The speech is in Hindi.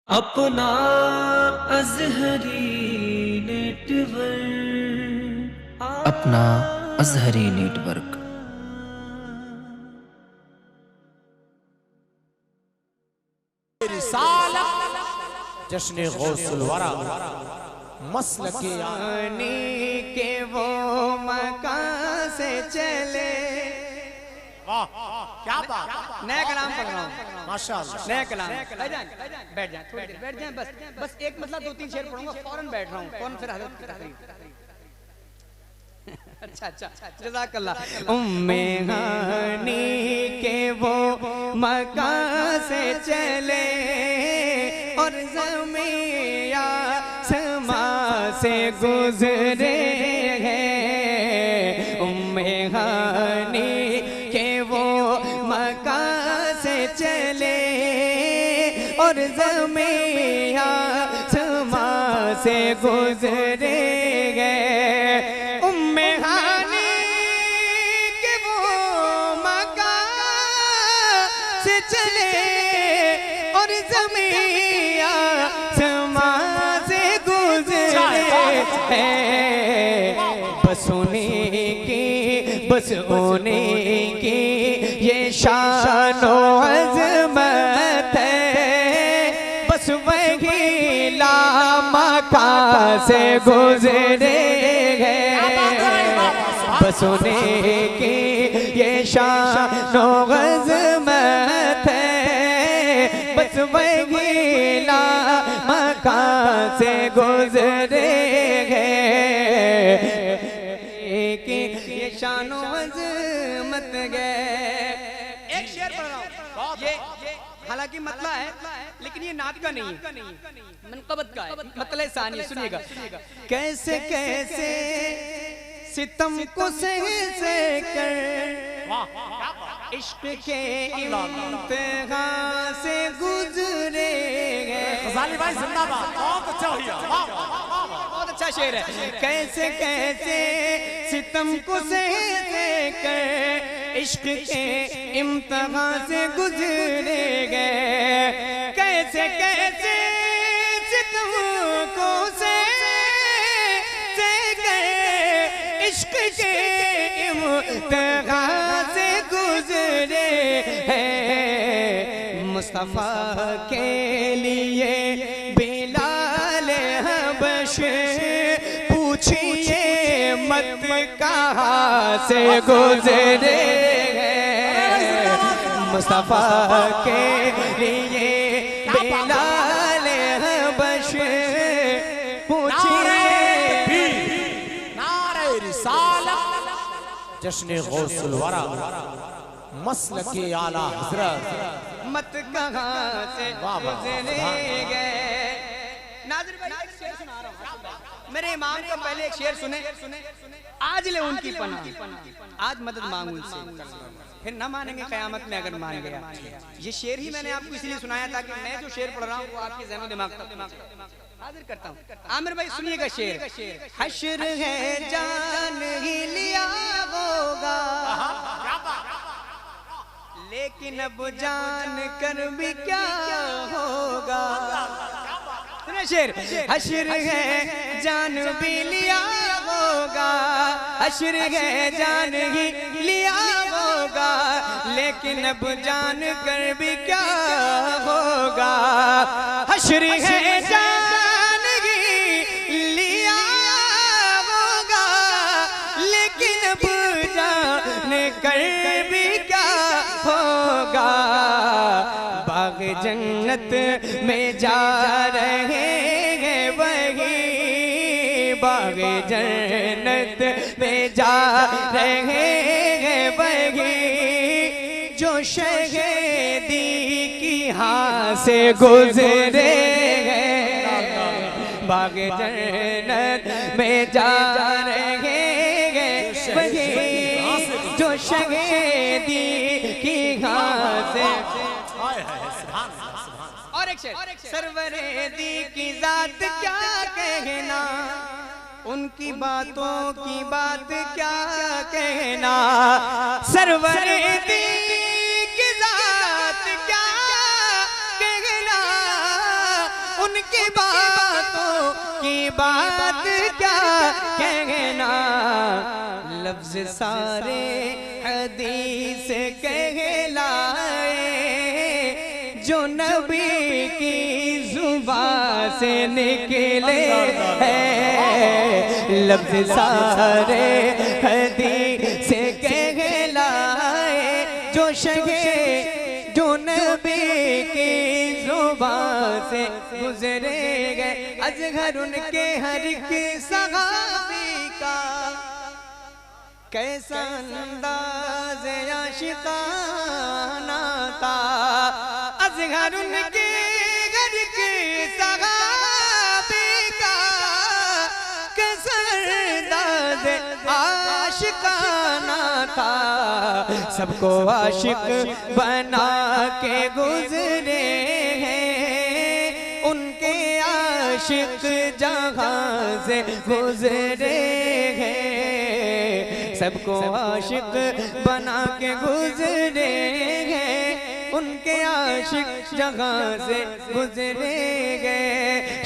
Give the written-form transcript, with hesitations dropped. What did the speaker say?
अपना अज़हरी नेटवर्क अपना अज़हरी नेटवर्क। जश्न गौसुल वरा मसलके आने के वो मकान से चले। वाह क्या बात, नया कलाम पढ़ रहा हूँ माशाअल्लाह। नया कलाम। बैठ जाए थोड़ी देर बैठ जाए, बस एक मतलब दो तीन शेर पढ़ूंगा, फौरन बैठ रहा हूँ, फौरन फिर हज़रत की तकरीर। अच्छा जज़ाकल्लाह। उम्मे हानी के वो मकान से चले और ज़मीया समा से गुजरे हैं। उम्मे हानी के वो मकान से चले और ज़मीया समा से गुजरे गए। उम्मे हानी के वो मकान से चले और ज़मीया समा से गुजरे हैं। बस उन्हीं की बस उन्हीं की ये शान व अज़मत है। बस वही लामका से गुजरे हैं। बस उन्हीं की ये शान व अज़मत है। बस वही लामका से गुजरे हैं। कि ये शान व अज़मत है। एक शेर पढ़ रहा हूँ, ये हालांकि मतला है लेकिन ये नात का नहीं है, मनक़बत का है। मतले सानी सुनिएगा। कैसे कैसे सितम को सह कर इश्क के इम्तिहा से गुजरे गए। गज़ाली भाई जिंदाबाद, बहुत अच्छा भैया, बहुत अच्छा शेर है। कैसे कैसे सितम को सह कर इश्क के इम्तिहा से गुजरे गए। कैसे कैसे सितम को सह कर इश्क के इम्तिहा से गुजरे हैं। मुस्तफा के लिए बिलाल हबश पूछिए मत कहाँ से गुजरे हैं। मुस्तफा के लिए बिलाल हबश पूछिए। जश्न गौसुल वरा मसलके आला हज़रत मत कहाँ से गुजरे गए। नाज़िर भाई एक शेर सुना रहा हूँ। मेरे इमाम का पहले एक शेर सुने। आज ले उनकी पनाह, आज मदद मांगू उनसे, फिर न मानेंगे क़यामत में अगर मान गया। ये शेर ही मैंने आपको इसलिए सुनाया था कि मैं जो शेर पढ़ रहा हूँ वो आपके ज़हन दिमाग तक हाजिर करता हूँ। आमिर भाई सुनिएगा शेर। हश्र है जान ही लिया होगा लेकिन अब जान कर भी क्या होगा। सुनिए शेर। हश्र है जान भी लिया होगा, हश्र है जान ही लिया होगा लेकिन अब जान कर भी क्या होगा। हश्र है जान ही लिया होगा लेकिन अब जान कर भी क्या होगा। बाग जन्नत में जा रहे हैं वही, बाग जन्नत में जा रहे हैं वही जो शहीदी की हाँ से गुजरे हैं। बाग जन्नत में जा रहे हैं वही जो शहीदी की हाँ से। और एक शेर। सरवरे दी की जात क्या कहना, उनकी बातों की बात क्या कहना। सरवरे दी की जात क्या कहना, उनकी बातों की बात क्या कहना, लफ्ज सारे हदीस कहलाए, जो नबी की जुबान से निकले हैं, लफ्ज सारे हदीस से कहलाए, जो शगे जो नबी की जुबान से गुजरे गए। अजहर उनके हर एक सहाबी का कैसा अंदाज़ आशिकाना था, अजहर उनके घर के सहाबी का कैसा अंदाज़ आशिकाना था, सबको आशिक बना के गुजरे हैं, उनके आशिक जहां से गुजरे हैं, सबको आशिक बना के गुजरे हैं, उनके आशिक जगह से गुजरे गए।